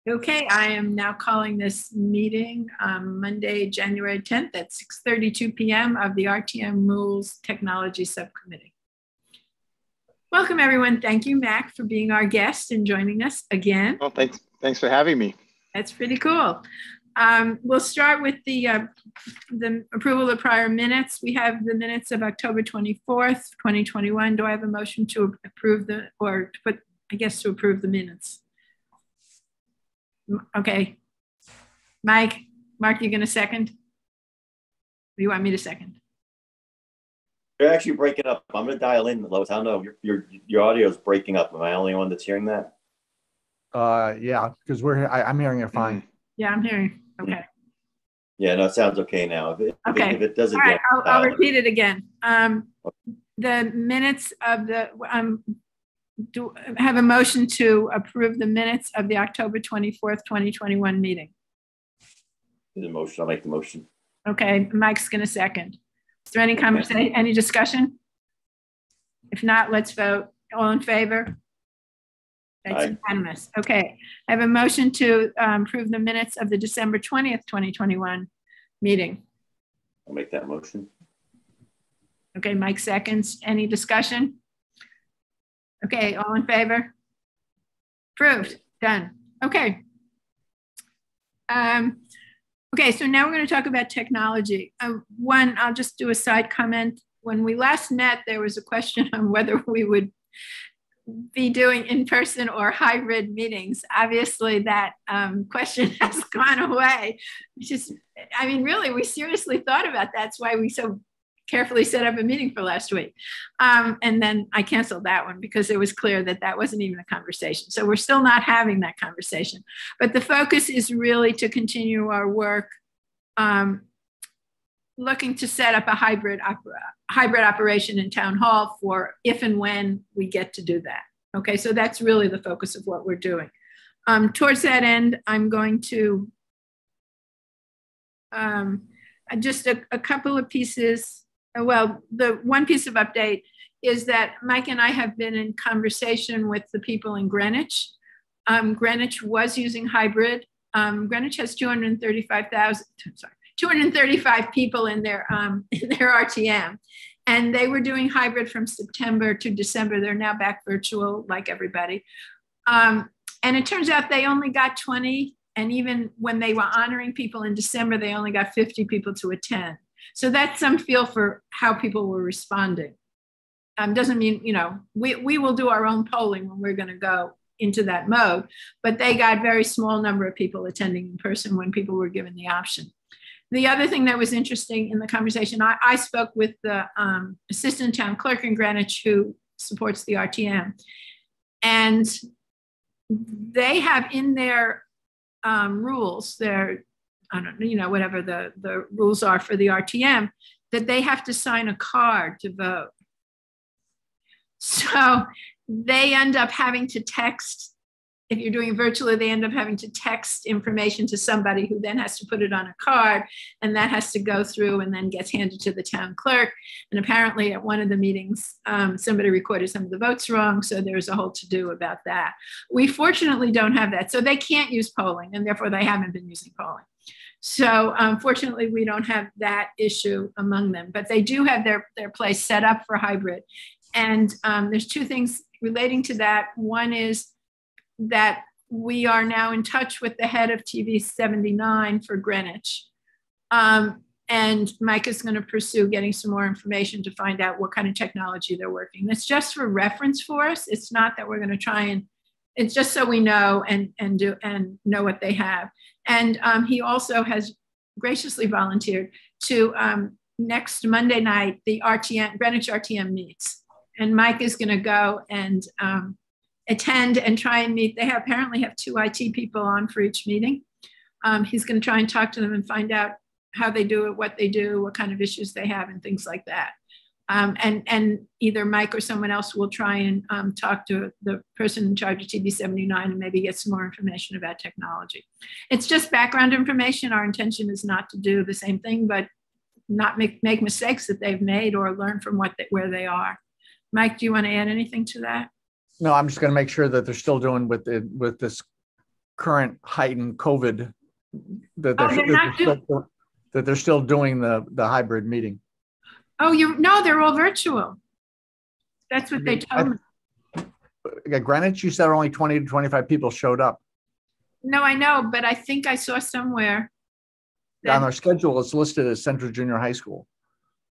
Okay, I am now calling this meeting Monday, January 10th at 6:32 p.m. of the RTM Technology Subcommittee. Welcome, everyone. Thank you, Mac, for being our guest and joining us again. Well, thanks for having me. That's pretty cool. We'll start with the approval of prior minutes. We have the minutes of October 24th, 2021. Do I have a motion to approve to approve the minutes? Okay. Mark, you're going to second? Or you want me to second? You're actually breaking up. I'm going to dial in, Lois. I don't know. Your audio is breaking up. Am I the only one that's hearing that? Yeah, because I'm hearing it fine. Yeah, I'm hearing. Okay. Yeah, no, it sounds okay now. If it does again, right, I'll repeat it again. The minutes of the do have a motion to approve the minutes of the October 24th, 2021 meeting. The motion. I'll make the motion. Okay, Mike's going to second. Is there any conversation, any discussion? If not, let's vote. All in favor? That's unanimous. Okay, I have a motion to approve the minutes of the December 20th, 2021 meeting. I'll make that motion. Okay, Mike seconds. Any discussion? Okay, all in favor? Approved. Done. Okay. Okay, so now we're going to talk about technology. One, I'll just do a side comment. When we last met, there was a question on whether we would be doing in-person or hybrid meetings. Obviously, that question has gone away. Really, we seriously thought about that. That's why we so carefully set up a meeting for last week. And then I canceled that one because it was clear that that wasn't even a conversation. So we're still not having that conversation. But the focus is really to continue our work looking to set up a hybrid operation in Town Hall for if and when we get to do that. Okay, so that's really the focus of what we're doing. Towards that end, I'm going to just a couple of pieces. Well, the one piece of update is that Mike and I have been in conversation with the people in Greenwich. Greenwich was using hybrid. Greenwich has 235 people in their RTM, and they were doing hybrid from September to December. They're now back virtual, like everybody. And it turns out they only got 20, and even when they were honoring people in December, they only got 50 people to attend. So that's some feel for how people were responding. Doesn't mean, we will do our own polling when we're going to go into that mode, but they got very small number of people attending in person when people were given the option. The other thing that was interesting in the conversation, I spoke with the assistant town clerk in Greenwich who supports the RTM, and they have in their rules, whatever the rules are for the RTM, that they have to sign a card to vote. So they end up having to text, if you're doing it virtually, they end up having to text information to somebody who then has to put it on a card, and that has to go through and then gets handed to the town clerk. And apparently at one of the meetings, somebody recorded some of the votes wrong, so there's a whole to-do about that. We fortunately don't have that, so they can't use polling, and therefore they haven't been using polling. So fortunately, we don't have that issue among them, but they do have their place set up for hybrid. And there's two things relating to that. One is that we are now in touch with the head of TV 79 for Greenwich. And Mike is going to pursue getting some more information to find out what kind of technology they're working. That's just for reference for us. It's not that we're going to try and, it's just so we know and know what they have. And he also has graciously volunteered to next Monday night, the Greenwich RTM meets. And Mike is going to go and attend and try and meet. They apparently have 2 IT people on for each meeting. He's going to try and talk to them and find out how they do it, what they do, what kind of issues they have, and things like that. And either Mike or someone else will try and talk to the person in charge of TV 79 and maybe get some more information about technology. It's just background information. Our intention is not to do the same thing, but not make mistakes that they've made or learn from where they are. Mike, do you want to add anything to that? No, I'm just going to make sure that they're still doing with this current heightened COVID that Oh, they're not that they're still doing the hybrid meeting. Oh, no, they're all virtual. That's what they told me. At Greenwich, you said only 20 to 25 people showed up. No, I know, but I think I saw somewhere that on our schedule, it's listed as Central Junior High School.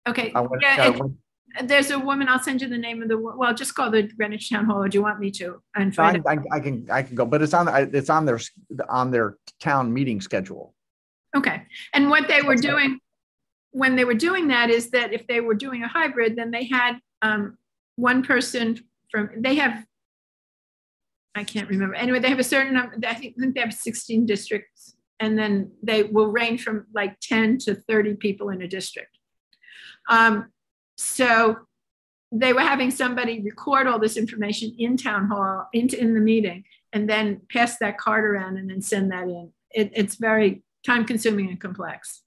Okay. Yeah, there's a woman. I'll send you the name of the. Well, just call the Greenwich Town Hall. Or do you want me to? I can go, but it's on their town meeting schedule. Okay. And what they were doing when they were doing that is that if they were doing a hybrid, then they had one person from. They have. I can't remember. Anyway, they have a certain number. I think they have 16 districts, and then they will range from like 10 to 30 people in a district. So they were having somebody record all this information in town hall, in the meeting, and then pass that card around and then send that in. It's very time consuming and complex.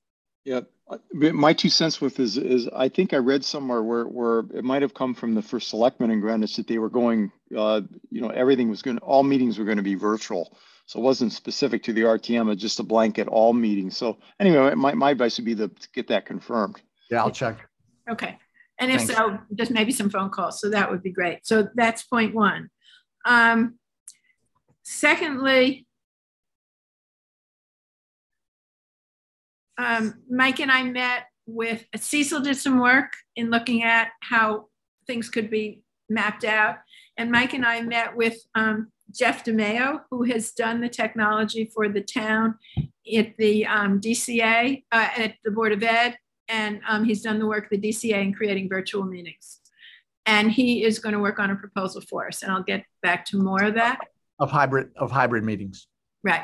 Yeah, my 2 cents with is I think I read somewhere where it might have come from the first selectman in Greenwich that they were going, everything was all meetings were going to be virtual. So it wasn't specific to the RTM, it's just a blanket all meetings. So anyway, my advice would be to get that confirmed. Yeah, I'll check. Okay. And if so, just maybe some phone calls. So that would be great. So that's point one. Secondly, Mike and I met with, Cecil did some work in looking at how things could be mapped out. And Mike and I met with Jeff DeMeo, who has done the technology for the town at the DCA, at the Board of Ed. And he's done the work at the DCA in creating virtual meetings. And he is going to work on a proposal for us. And I'll get back to more of that. Of hybrid meetings. Right.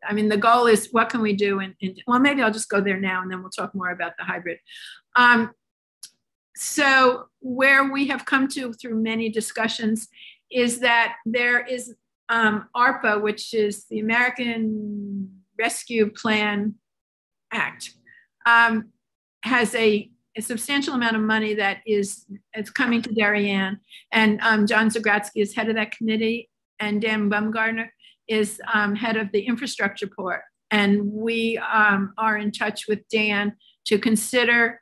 I mean, the goal is what can we do? Well, maybe I'll just go there now and then we'll talk more about the hybrid. So where we have come to through many discussions is that there is ARPA, which is the American Rescue Plan Act, has a substantial amount of money that it's coming to Darien. And John Zagradsky is head of that committee, and Dan Bumgardner is head of the infrastructure port. And we are in touch with Dan to consider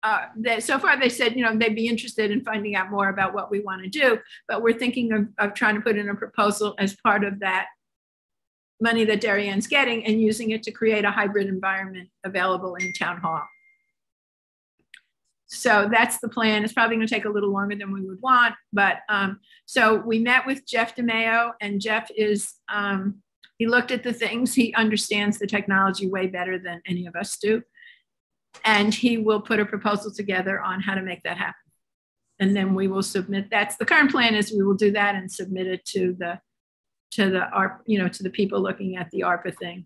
that. So far they said, they'd be interested in finding out more about what we want to do, but we're thinking of trying to put in a proposal as part of that money that Darien's getting and using it to create a hybrid environment available in town hall. So that's the plan. It's probably going to take a little longer than we would want, but so we met with Jeff DeMeo, and Jeff is, he looked at the things, he understands the technology way better than any of us do. And he will put a proposal together on how to make that happen. And then we will submit, that's the current plan, is we will do that and submit it to the to the people looking at the ARPA thing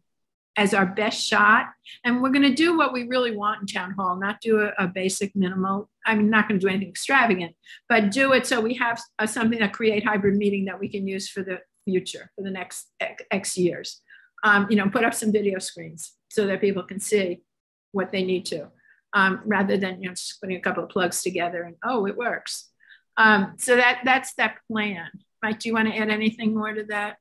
as our best shot. And we're going to do what we really want in town hall, not do a basic minimal. I'm not going to do anything extravagant, but do it so we have something that create hybrid meeting that we can use for the future, for the next X years. Put up some video screens so that people can see what they need to, rather than just putting a couple of plugs together and, oh, it works. So that's that plan. Mike, do you want to add anything more to that?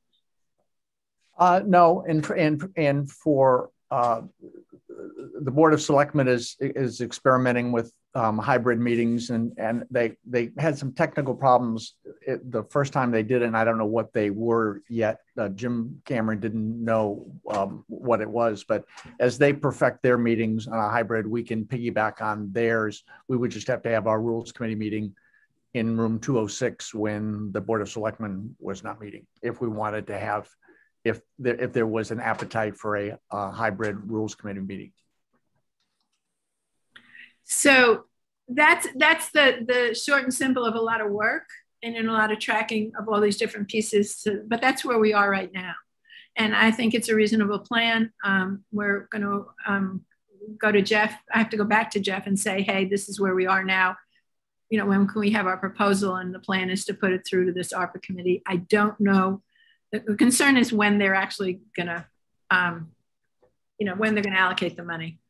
No, and for the Board of Selectmen is experimenting with hybrid meetings, and they had some technical problems the first time they did it, and I don't know what they were yet. Jim Cameron didn't know what it was, but as they perfect their meetings on a hybrid, we can piggyback on theirs. We would just have to have our Rules Committee meeting in room 206 when the Board of Selectmen was not meeting, if we wanted to have, if there was an appetite for a hybrid Rules Committee meeting. So that's the short and simple of a lot of work and in a lot of tracking of all these different pieces, but that's where we are right now. And I think it's a reasonable plan. We're going to go to Jeff. I have to go back to Jeff and say, hey, this is where we are now. When can we have our proposal? And the plan is to put it through to this ARPA committee. I don't know. The concern is when they're actually going to, when they're going to allocate the money.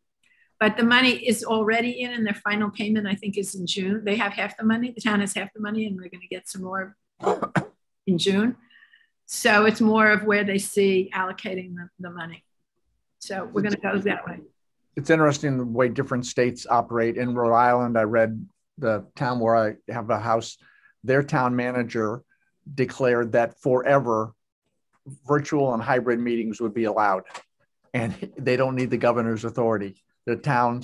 But the money is already in, and their final payment, I think, is in June. They have half the money. The town has half the money, and we're going to get some more in June. So it's more of where they see allocating the money. So we're going to go that way. It's interesting the way different states operate. In Rhode Island, I read the town where I have a house, their town manager declared that forever virtual and hybrid meetings would be allowed, and they don't need the governor's authority. The town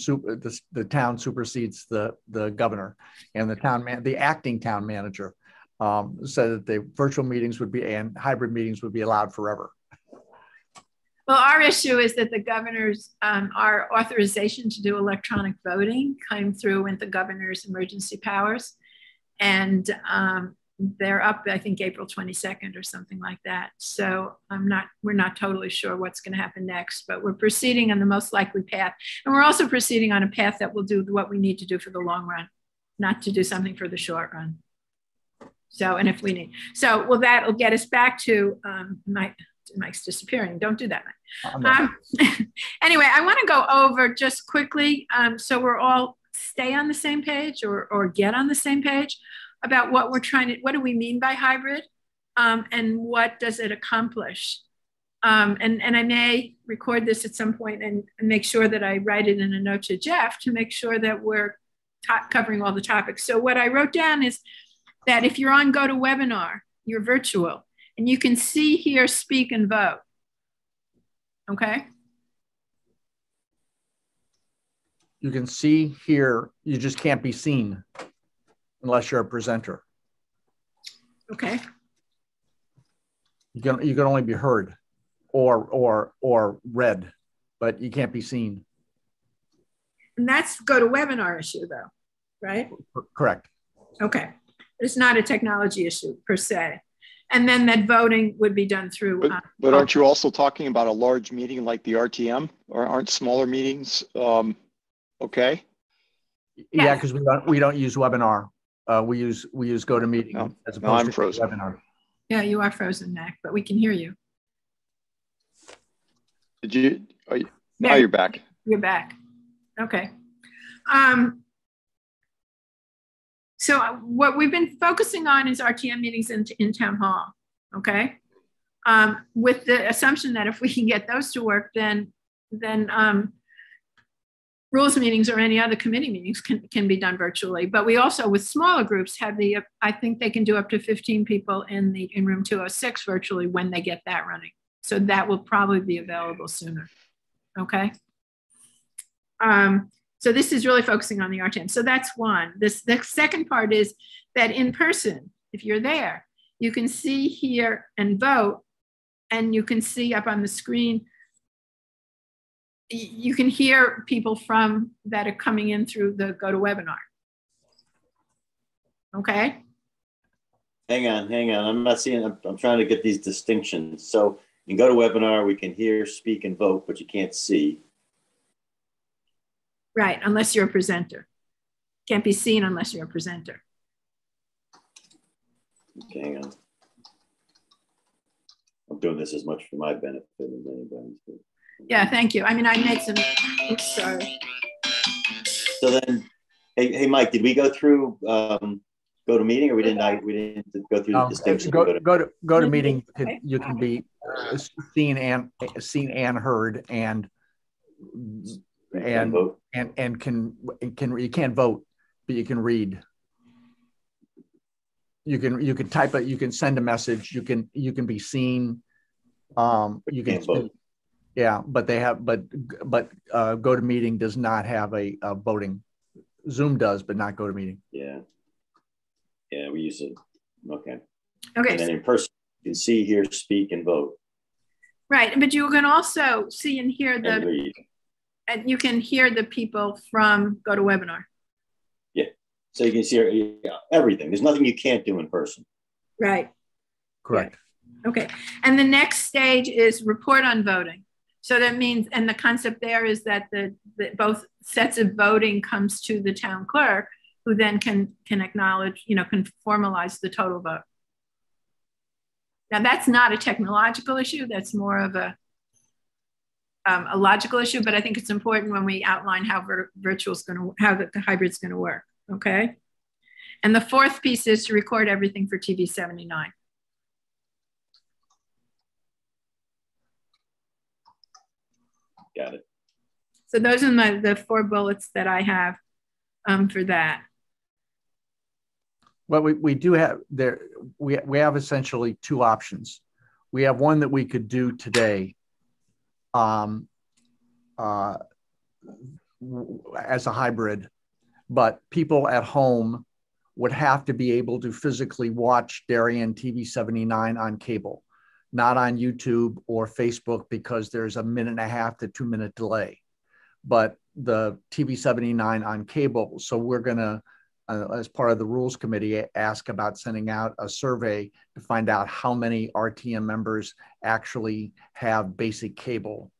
supersedes the governor, and the acting town manager said that the virtual meetings would be and hybrid meetings would be allowed forever. Well, our issue is that the governor's our authorization to do electronic voting came through with the governor's emergency powers, and they're up, I think, April 22nd or something like that. So we're not totally sure what's going to happen next, but we're proceeding on the most likely path. And we're also proceeding on a path that will do what we need to do for the long run, not to do something for the short run. So, and if we need, so, well, that'll get us back to, Mike's disappearing. Don't do that, Mike. Anyway, I want to go over just quickly, so we're all stay on the same page or get on the same page about what we're what do we mean by hybrid, and what does it accomplish? And I may record this at some point and make sure that I write it in a note to Jeff to make sure that we're covering all the topics. So what I wrote down is that if you're on GoToWebinar, you're virtual, and you can see, hear, speak, and vote, okay? You can see, hear, you just can't be seen unless you're a presenter. Okay. You can only be heard or read, but you can't be seen. And that's GoToWebinar issue though, right? Correct. Okay. It's not a technology issue per se. And then that voting would be done through. But aren't you also talking about a large meeting like the RTM, or aren't smaller meetings okay? Yeah, because we don't use webinar. We use GoToMeeting as opposed to frozen. webinar. Yeah, you are frozen, Mac, but we can hear you. Did you? Now you're back. You're back. Okay. So what we've been focusing on is RTM meetings in town hall. Okay. With the assumption that if we can get those to work, then rules meetings or any other committee meetings can be done virtually. But we also, with smaller groups, have I think they can do up to 15 people in room 206 virtually when they get that running. So that will probably be available sooner. Okay. So this is really focusing on the RTM. So that's one. The second part is that in person, if you're there, you can see, hear, and vote, and you can see up on the screen. You can hear people that are coming in through the GoToWebinar. Okay. Hang on. I'm not seeing. I'm trying to get these distinctions. So in GoToWebinar, we can hear, speak, and vote, but you can't see. Right, unless you're a presenter. Can't be seen unless you're a presenter. Okay, hang on. I'm doing this as much for my benefit as anybody's. Yeah, thank you. I mean, I made some, oops, sorry. So then, hey, Mike, did we go through GoToMeeting, or we didn't? We didn't go through the distinction. GoToMeeting, you can be seen and heard and you can't vote, but you can read. You can type it. You can send a message. You can be seen. You can vote. Yeah, but GoToMeeting does not have a voting. Zoom does, but not GoToMeeting. Yeah, we use it. Okay. Okay. And then in person, you can see, hear, speak, and vote. Right, but you can also see and hear and you can hear the people from GoToWebinar. Yeah, so you can see everything. There's nothing you can't do in person. Right. Correct. Yeah. Okay, and the next stage is report on voting. So that means, and the concept there is that both sets of voting comes to the town clerk, who then can acknowledge, can formalize the total vote. Now that's not a technological issue. That's more of a logical issue, but I think it's important when we outline how how the hybrid's going to work. Okay. And the fourth piece is to record everything for TV 79. Got it. So those are the 4 bullets that I have for that. Well, we do have there. We have essentially 2 options. We have one that we could do today, as a hybrid, but people at home would have to be able to physically watch Darien TV 79 on cable, not on YouTube or Facebook, because there's a 1.5 to 2 minute delay. But the TV 79 on cable. So we're going to, as part of the rules committee, ask about sending out a survey to find out how many RTM members actually have basic cable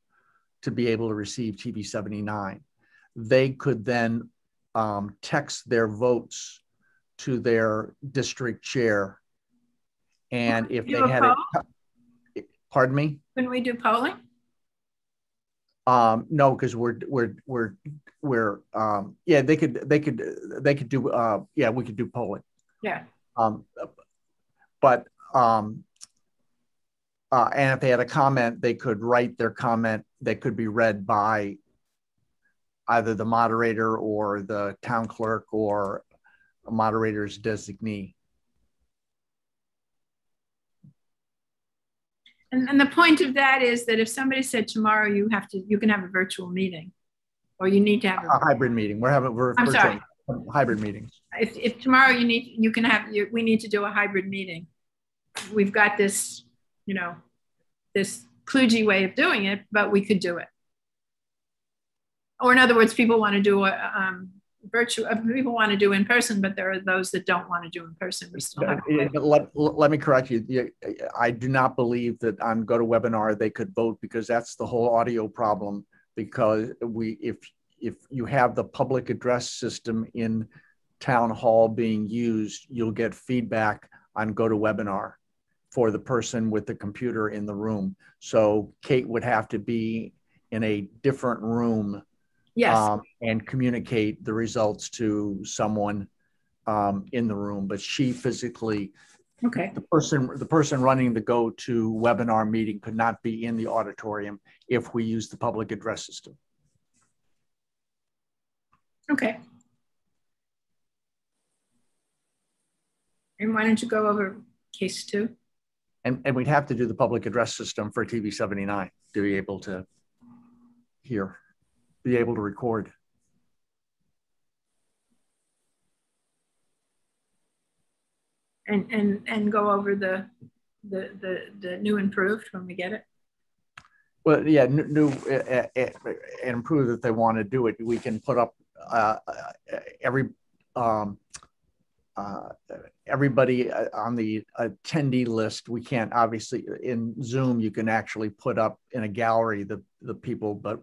to be able to receive TV 79. They could then text their votes to their district chair. And if they had it, pardon me? Can we do polling? No, because yeah, they could do yeah, we could do polling. Yeah. But and if they had a comment, they could write their comment that could be read by either the moderator or the town clerk or a moderator's designee. And the point of that is that if somebody said tomorrow you can have a virtual meeting, or you need to have a hybrid meeting. We're having virtual hybrid meetings. If tomorrow we need to do a hybrid meeting. We've got this, this kludgy way of doing it, but we could do it. Or in other words, people want to do people want to do in person, but there are those that don't want to do in person. We still have let me correct you. I do not believe that on GoToWebinar they could vote, because that's the whole audio problem. Because if you have the public address system in town hall being used, you'll get feedback on GoToWebinar for the person with the computer in the room. So Kate would have to be in a different room. Yes. And communicate the results to someone in the room, but she physically, okay. The person running the GoToWebinar meeting could not be in the auditorium if we use the public address system. Okay. And why don't you go over case 2? And we'd have to do the public address system for TV 79 to be able to hear. Be able to record. And go over the new improved when we get it. Well, yeah, new and improved if they want to do it. We can put up everybody on the attendee list. We can't, obviously in Zoom you can actually put up in a gallery the people, but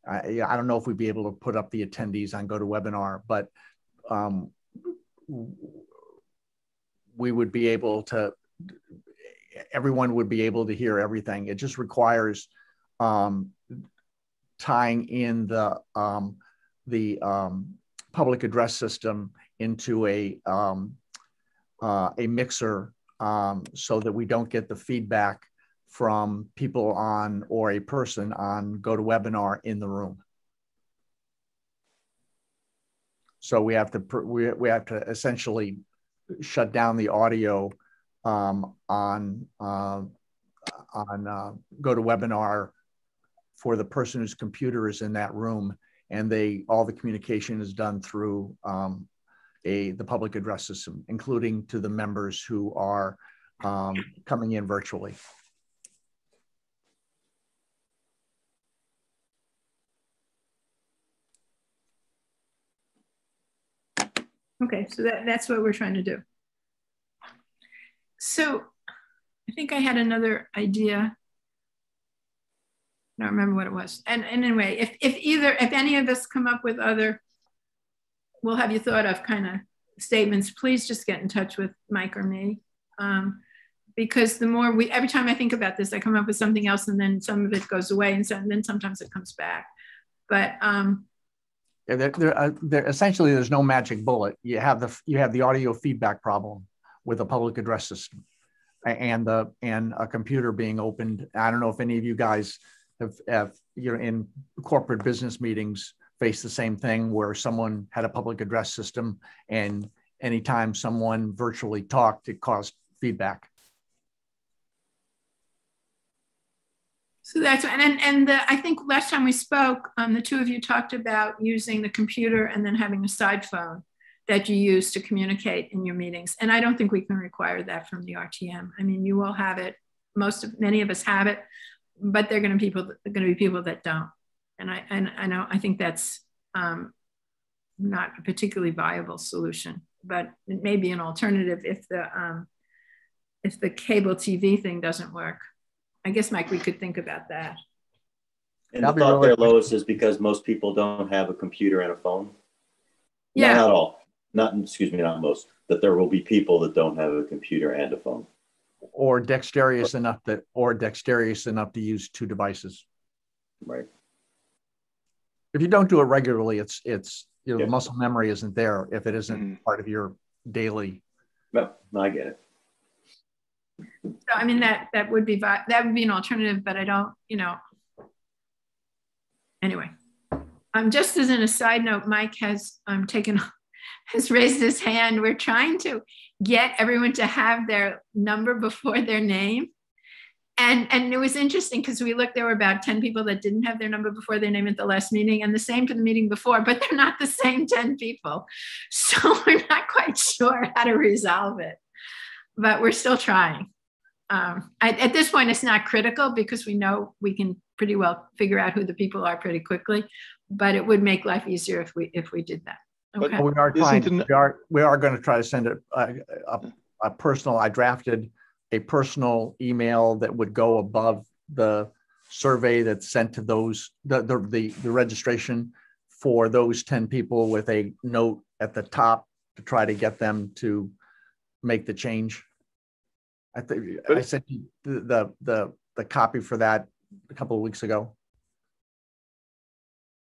I don't know if we'd be able to put up the attendees on GoToWebinar, but we would be able to, everyone would be able to hear everything. It just requires tying in the public address system into a mixer so that we don't get the feedback from people on, or a person on GoToWebinar in the room. So we have to essentially shut down the audio on GoToWebinar for the person whose computer is in that room, and all the communication is done through the public address system, including to the members who are coming in virtually. Okay, so that's what we're trying to do. So I think I had another idea. I don't remember what it was. And anyway, if any of us come up with other, we'll have you thought of kind of statements, please just get in touch with Mike or me. Because the more every time I think about this, I come up with something else, and then some of it goes away, and then sometimes it comes back. But essentially, there's no magic bullet. You have the audio feedback problem with a public address system, and a computer being opened. I don't know if any of you guys have in corporate business meetings faced the same thing where someone had a public address system, and anytime someone virtually talked, it caused feedback. So that's, I think last time we spoke, the two of you talked about using the computer and then having a side phone that you use to communicate in your meetings. And I don't think we can require that from the RTM. I mean, you all have it. Many of us have it, but there are going to be people that don't. And I think that's not a particularly viable solution, but it may be an alternative if the cable TV thing doesn't work. I guess, Mike, we could think about that. And the thought there, Lois, is because most people don't have a computer and a phone. Yeah. Not all. Not most. That there will be people that don't have a computer and a phone. Or dexterous enough to use two devices. Right. If you don't do it regularly, it's the muscle memory isn't there if it isn't part of your daily. No, I get it. So I mean that would be an alternative, but I don't, Anyway, just as an aside note, Mike has raised his hand. We're trying to get everyone to have their number before their name, and it was interesting because we looked. There were about 10 people that didn't have their number before their name at the last meeting, and the same to the meeting before, but they're not the same 10 people. So we're not quite sure how to resolve it. But we're still trying. At this point, it's not critical because we know we can pretty well figure out who the people are pretty quickly. But it would make life easier if we did that. Okay. We are going to try to send a personal. I drafted a personal email that would go above the survey that's sent to those the registration for those 10 people with a note at the top to try to get them to make the change. I sent you the copy for that a couple of weeks ago.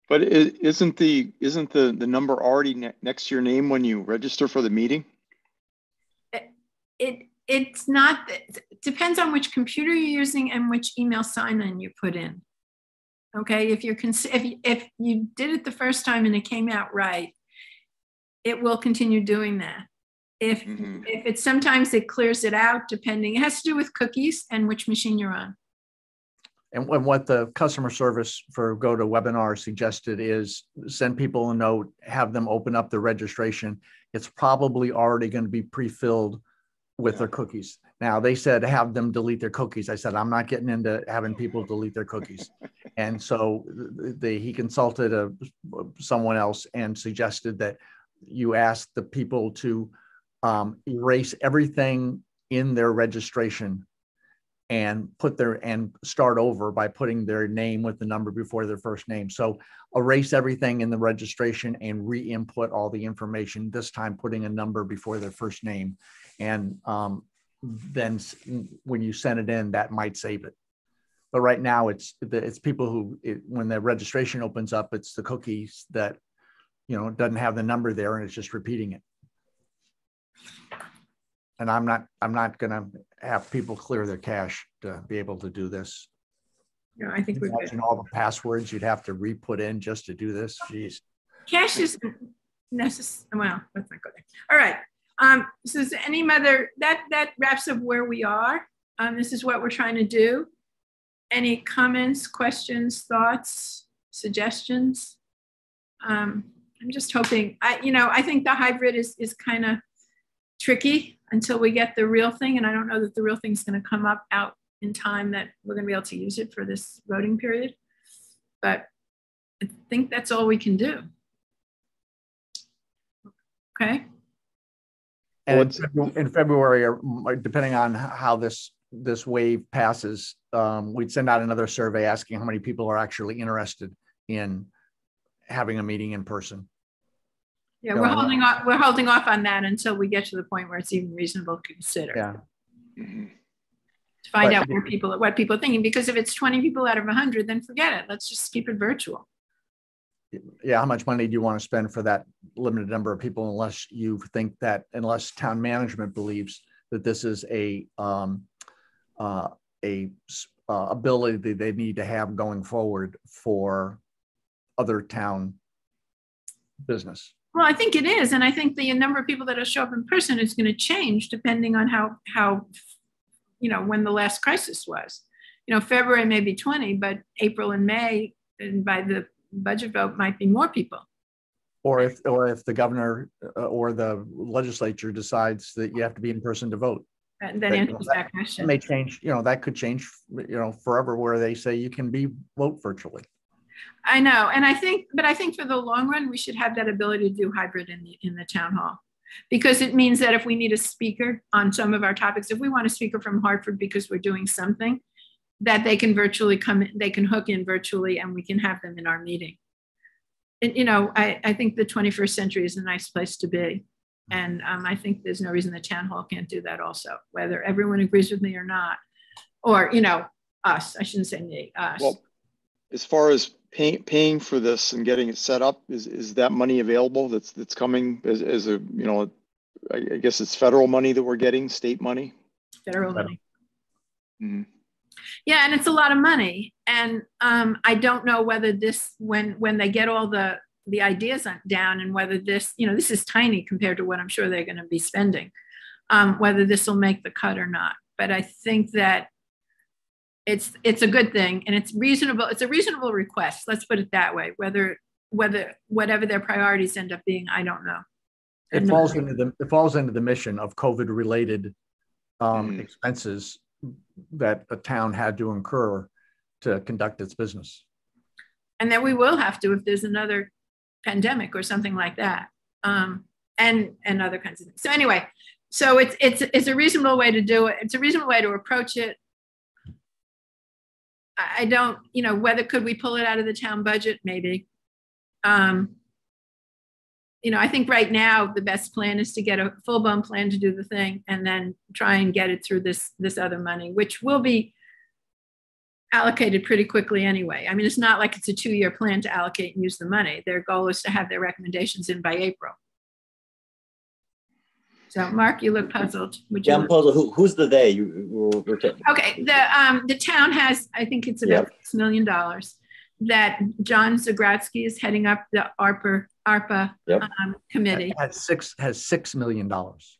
But isn't the number already next to your name when you register for the meeting? It's not. It depends on which computer you're using and which email sign-in you put in. Okay, if you did it the first time and it came out right, it will continue doing that. If it's sometimes it clears it out depending. It has to do with cookies and which machine you're on. And what the customer service for GoToWebinar suggested is send people a note, have them open up the registration. It's probably already going to be pre-filled with their cookies. Now they said have them delete their cookies. I said I'm not getting into having people delete their cookies. And so he consulted someone else and suggested that you ask the people to erase everything in their registration and start over by putting their name with the number before their first name. So erase everything in the registration and re-input all the information, this time putting a number before their first name. And then when you send it in, that might save it. But right now it's people who, when the registration opens up, it's the cookies that, doesn't have the number there and it's just repeating it. And I'm not going to have people clear their cache to be able to do this. No, I think we're good. All the passwords you'd have to re-put in just to do this. Jeez. Cache is necessary. Well, let's not go there. All right. So is any other, that wraps up where we are. This is what we're trying to do. Any comments, questions, thoughts, suggestions? I'm just hoping, I think the hybrid is kind of tricky until we get the real thing. And I don't know that the real thing is going to come out in time that we're going to be able to use it for this voting period. But I think that's all we can do. Okay. And in February, depending on how this wave passes, we'd send out another survey asking how many people are actually interested in having a meeting in person. Yeah, we're holding off on that until we get to the point where it's even reasonable to consider. Yeah. To find out what people are thinking, because if it's 20 people out of 100, then forget it. Let's just keep it virtual. Yeah, how much money do you want to spend for that limited number of people unless town management believes that this is a ability they need to have going forward for other town business? Well, I think it is. And I think the number of people that will show up in person is going to change depending on how, when the last crisis was. February may be 20, but April and May, and by the budget vote, might be more people. Or if the governor or the legislature decides that you have to be in person to vote. And that answers that question. It may change, that could change, forever, where they say you can vote virtually. I know. And I think for the long run, we should have that ability to do hybrid in the town hall, because it means that if we need a speaker on some of our topics, if we want a speaker from Hartford because we're doing something, that they can virtually come in, they can hook in virtually, and we can have them in our meeting. And, I think the 21st century is a nice place to be. And I think there's no reason the town hall can't do that also, whether everyone agrees with me or not, or, us, I shouldn't say me, us. Well, as far as paying for this and getting it set up, is that money available that's coming as a, I guess it's federal money that we're getting, state money? Federal money. Mm-hmm. Yeah, and it's a lot of money. And I don't know whether this, when they get all the ideas down, and whether this, this is tiny compared to what I'm sure they're going to be spending, whether this will make the cut or not. But I think that it's a good thing, and it's reasonable. It's a reasonable request. Let's put it that way. Whether whatever their priorities end up being, I don't know. It falls into the mission of COVID-related expenses that a town had to incur to conduct its business, and that we will have to if there's another pandemic or something like that, and other kinds of things. So anyway, so it's a reasonable way to do it. It's a reasonable way to approach it. I don't, whether could we pull it out of the town budget? Maybe. I think right now the best plan is to get a full-blown plan to do the thing, and then try and get it through this other money, which will be allocated pretty quickly anyway. I mean, it's not like it's a 2-year plan to allocate and use the money. Their goal is to have their recommendations in by April. So, Mark, you look puzzled. I'm puzzled. Who's the they? Okay, the town has, I think it's about $6 million that John Zagradsky is heading up the ARPA committee. Has $6 million.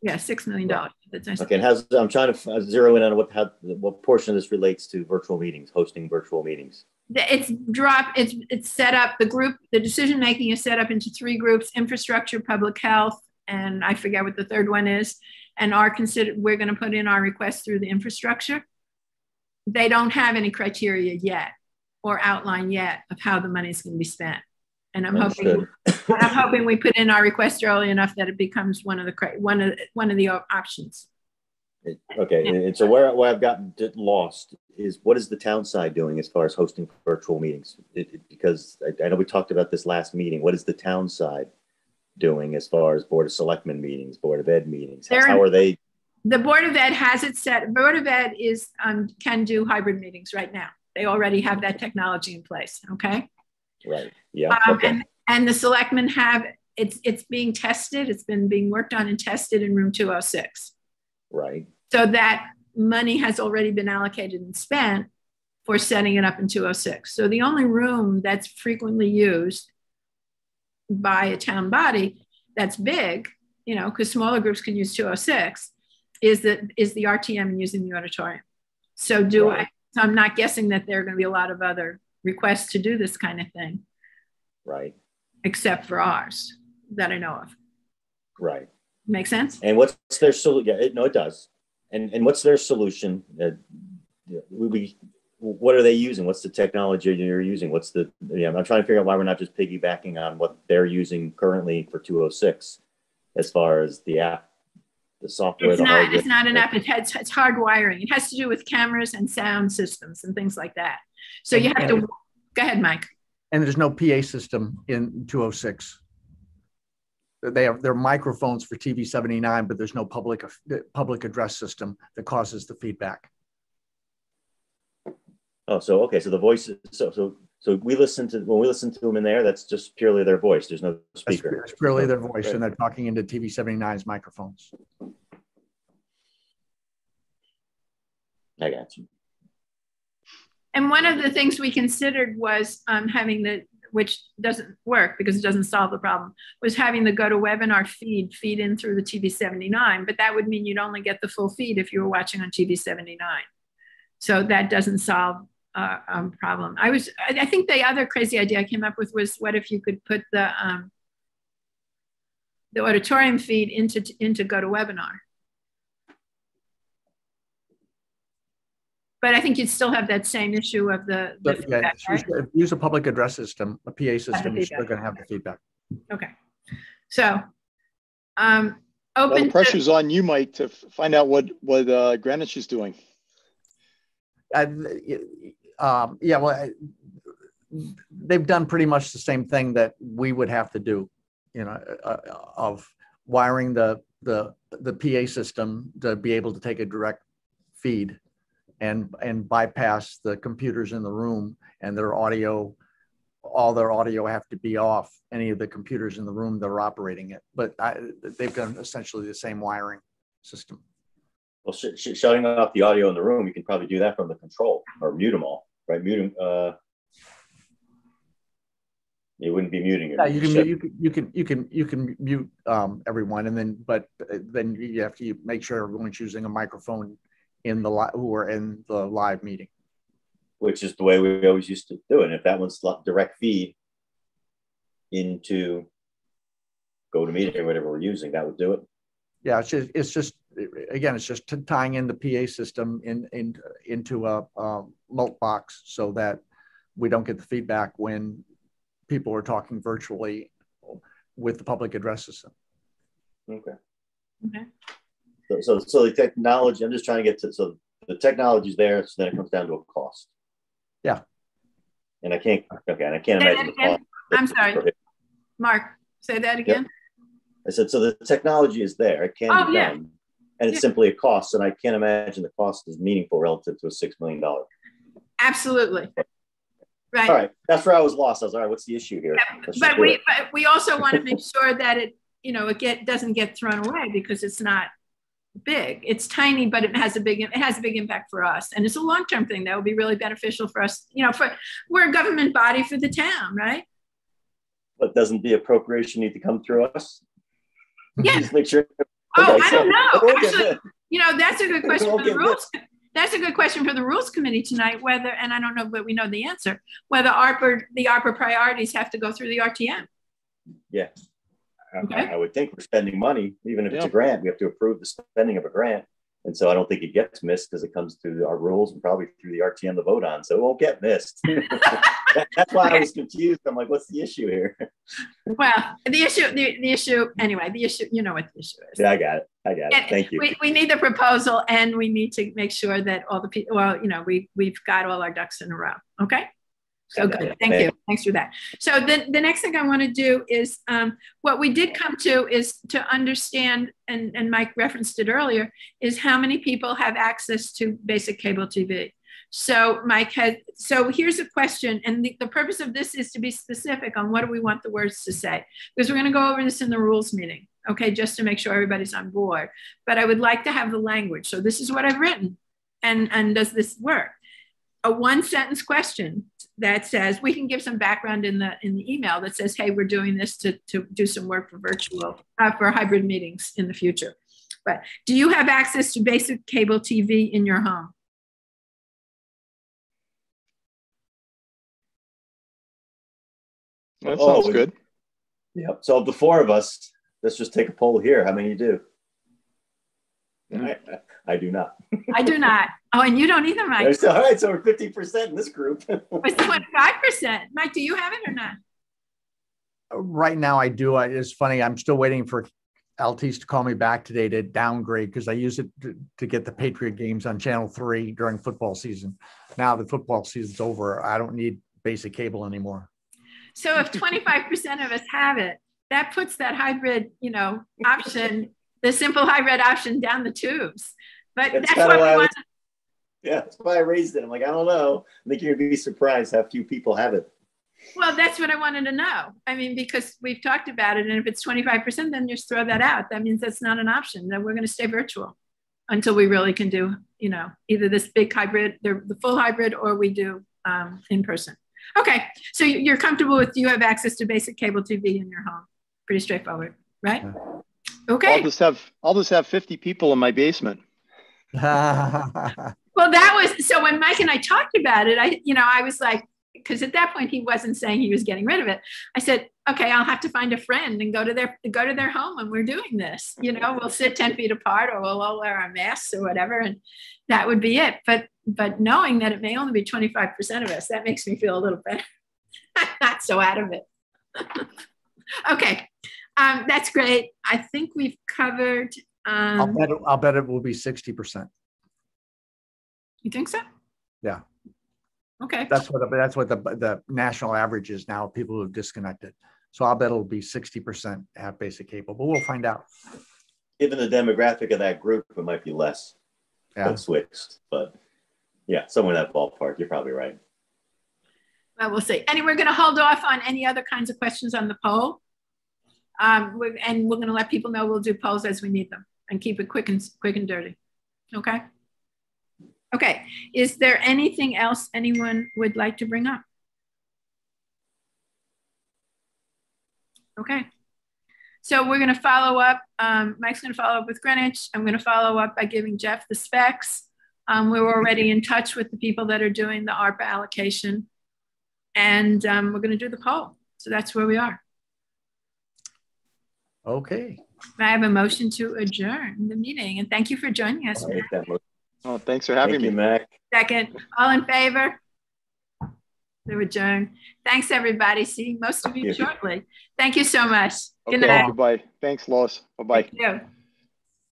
Yeah, $6 million. That's nice. Okay, and I'm trying to zero in on what portion of this relates to virtual meetings, hosting virtual meetings. It's set up, the decision making is set up into 3 groups: infrastructure, public health, and I forget what the third one is. And we're going to put in our request through the infrastructure. They don't have any criteria yet or outline yet of how the money is going to be spent. And I'm hoping we put in our request early enough that it becomes one of the options. Okay, yeah. And so where I've gotten lost is, what is the town side doing as far as hosting virtual meetings? Because I know we talked about this last meeting. What is the town side doing as far as Board of Selectmen meetings, Board of Ed meetings? How are they? The Board of Ed has it set. Board of Ed can do hybrid meetings right now. They already have that technology in place. Okay. Right. Yeah. Okay. And the selectmen have it's being tested. It's been being worked on and tested in room 206. Right. So that money has already been allocated and spent for setting it up in 206. So the only room that's frequently used by a town body that's big, because smaller groups can use 206, is the RTM using the auditorium. So So I'm not guessing that there are going to be a lot of other requests to do this kind of thing. Right. Except for ours that I know of. Right. Make sense? And what's their solution? Yeah, it does. And what's their solution? What are they using? What's the technology you're using? I'm trying to figure out why we're not just piggybacking on what they're using currently for 206 as far as the app, the software. It's not an app. It's hard wiring. It has to do with cameras and sound systems and things like that. So you have to, go ahead, Mike. And there's no PA system in 206. There are microphones for TV 79, but there's no public address system that causes the feedback. Oh, so okay, so the voice. So when we listen to them in there, that's just purely their voice. There's no speaker. It's purely their voice, right. And they're talking into TV 79's microphones. I got you. And one of the things we considered was having the, which doesn't work because it doesn't solve the problem, was having the GoToWebinar feed in through the TV79, but that would mean you'd only get the full feed if you were watching on TV79. So that doesn't solve a problem. I think the other crazy idea I came up with was, what if you could put the auditorium feed into GoToWebinar? But I think you'd still have that same issue of the feedback, right? Use a public address system, a PA system, you're still going to have the feedback. Okay. So, well, the pressure's on you, Mike, to find out what Greenwich is doing. Yeah, well, they've done pretty much the same thing that we would have to do, you know, of wiring the PA system to be able to take a direct feed and bypass the computers in the room, and their audio, all their audio have to be off any of the computers in the room that are operating it. But they've done essentially the same wiring system. Well, shutting off the audio in the room, you can probably do that from the control, or mute them all, right? Mute them. You wouldn't be muting it. Yeah, you can mute everyone, and then you have to make sure everyone's using a microphone who are in the live meeting. Which is the way we always used to do it. And if that one's direct feed into GoToMeeting or whatever we're using, that would do it. Yeah, it's just again, it's just tying in the PA system into a mult box so that we don't get the feedback when people are talking virtually with the public address system. Okay. Okay. So the technology, I'm just trying to get to, so the technology's there, so then it comes down to a cost. Yeah. And I can't imagine the cost. I'm sorry, Mark, say that again. Yep. I said, so the technology is there, it can be done, and it's simply a cost, and I can't imagine the cost is meaningful relative to a $6 million. Absolutely. Right. All right, that's where I was lost. I was, all right, what's the issue here? Yeah, but we also want to make sure that it doesn't get thrown away, because it's not big. It's tiny, but it has a big impact for us, and it's a long-term thing that will be really beneficial for us. We're a government body for the town, right? But doesn't the appropriation need to come through us? Yeah. Just make sure. I don't know. Actually, that's a good question for the rules. That's a good question for the Rules Committee tonight. Whether, and I don't know, but we know the answer. Whether the ARPA priorities have to go through the RTM. Yeah. Okay. I would think we're spending money, even if it's a grant, we have to approve the spending of a grant. And so I don't think it gets missed because it comes through our rules and probably through the RTM to vote on. So it won't get missed. That's why I was confused. I'm like, what's the issue here? Well, the issue, anyway, the issue, you know what the issue is. Yeah, I got it. Thank you. We need the proposal, and we need to make sure that all the people, we've got all our ducks in a row. Okay. So good. Thank you. Thanks for that. So the next thing I want to do is what we did come to is to understand, and Mike referenced it earlier, is how many people have access to basic cable TV. So so here's a question, and the purpose of this is to be specific on what do we want the words to say, because we're going to go over this in the rules meeting, okay, just to make sure everybody's on board. But I would like to have the language. So this is what I've written, and does this work? A one-sentence question that says, we can give some background in the email that says, hey, we're doing this to do some work for hybrid meetings in the future. But do you have access to basic cable TV in your home? That sounds good. Yeah. So of the four of us, let's just take a poll here. How many do? I do not. I do not. Oh, and you don't either, Mike. All right, so we're 50% in this group. It's 25%. Mike, do you have it or not? Right now, I do. It's funny. I'm still waiting for Altice to call me back today to downgrade, because I use it to get the Patriot games on Channel 3 during football season. Now the football season's over. I don't need basic cable anymore. So if 25% of us have it, that puts that hybrid, option, the simple hybrid option, down the tubes. But that's what we want. Yeah, that's why I raised it. I'm like, I don't know. I think you're going to be surprised how few people have it. Well, that's what I wanted to know. I mean, because we've talked about it, and if it's 25%, then just throw that out. That means that's not an option. Then we're going to stay virtual until we really can do you know, either this big hybrid, the full hybrid, or we do in person. Okay, so you're comfortable with, you have access to basic cable TV in your home. Pretty straightforward, right? Okay. I'll just have 50 people in my basement. Well, that was, so when Mike and I talked about it, I was like, because at that point he wasn't saying he was getting rid of it. I said, okay, I'll have to find a friend and go to their home, and we're doing this. You know, we'll sit 10 feet apart, or we'll all wear our masks or whatever, and that would be it. But knowing that it may only be 25% of us, that makes me feel a little better. Not so out of it. Okay, that's great. I think we've covered. I'll bet it will be 60%. You think so? Yeah. Okay. That's what the national average is now, people who have disconnected. So I'll bet it'll be 60% have basic cable, but we'll find out. Given the demographic of that group, it might be less that switched, but yeah, somewhere in that ballpark, you're probably right. Well, we'll see. And we're going to hold off on any other kinds of questions on the poll. And we're going to let people know we'll do polls as we need them and keep it quick and dirty. Okay. Okay. Is there anything else anyone would like to bring up? Okay. So we're going to follow up. Mike's going to follow up with Greenwich. I'm going to follow up by giving Jeff the specs. We're already in touch with the people that are doing the ARPA allocation. And we're going to do the poll. So that's where we are. Okay. I have a motion to adjourn the meeting. And thank you for joining us. Oh, thanks for having me, Mac. Second. All in favor? To adjourn. Thanks, everybody. See most of you shortly. Thank you so much. Good night. Goodbye. Thanks, Lois. Bye-bye. Thank you.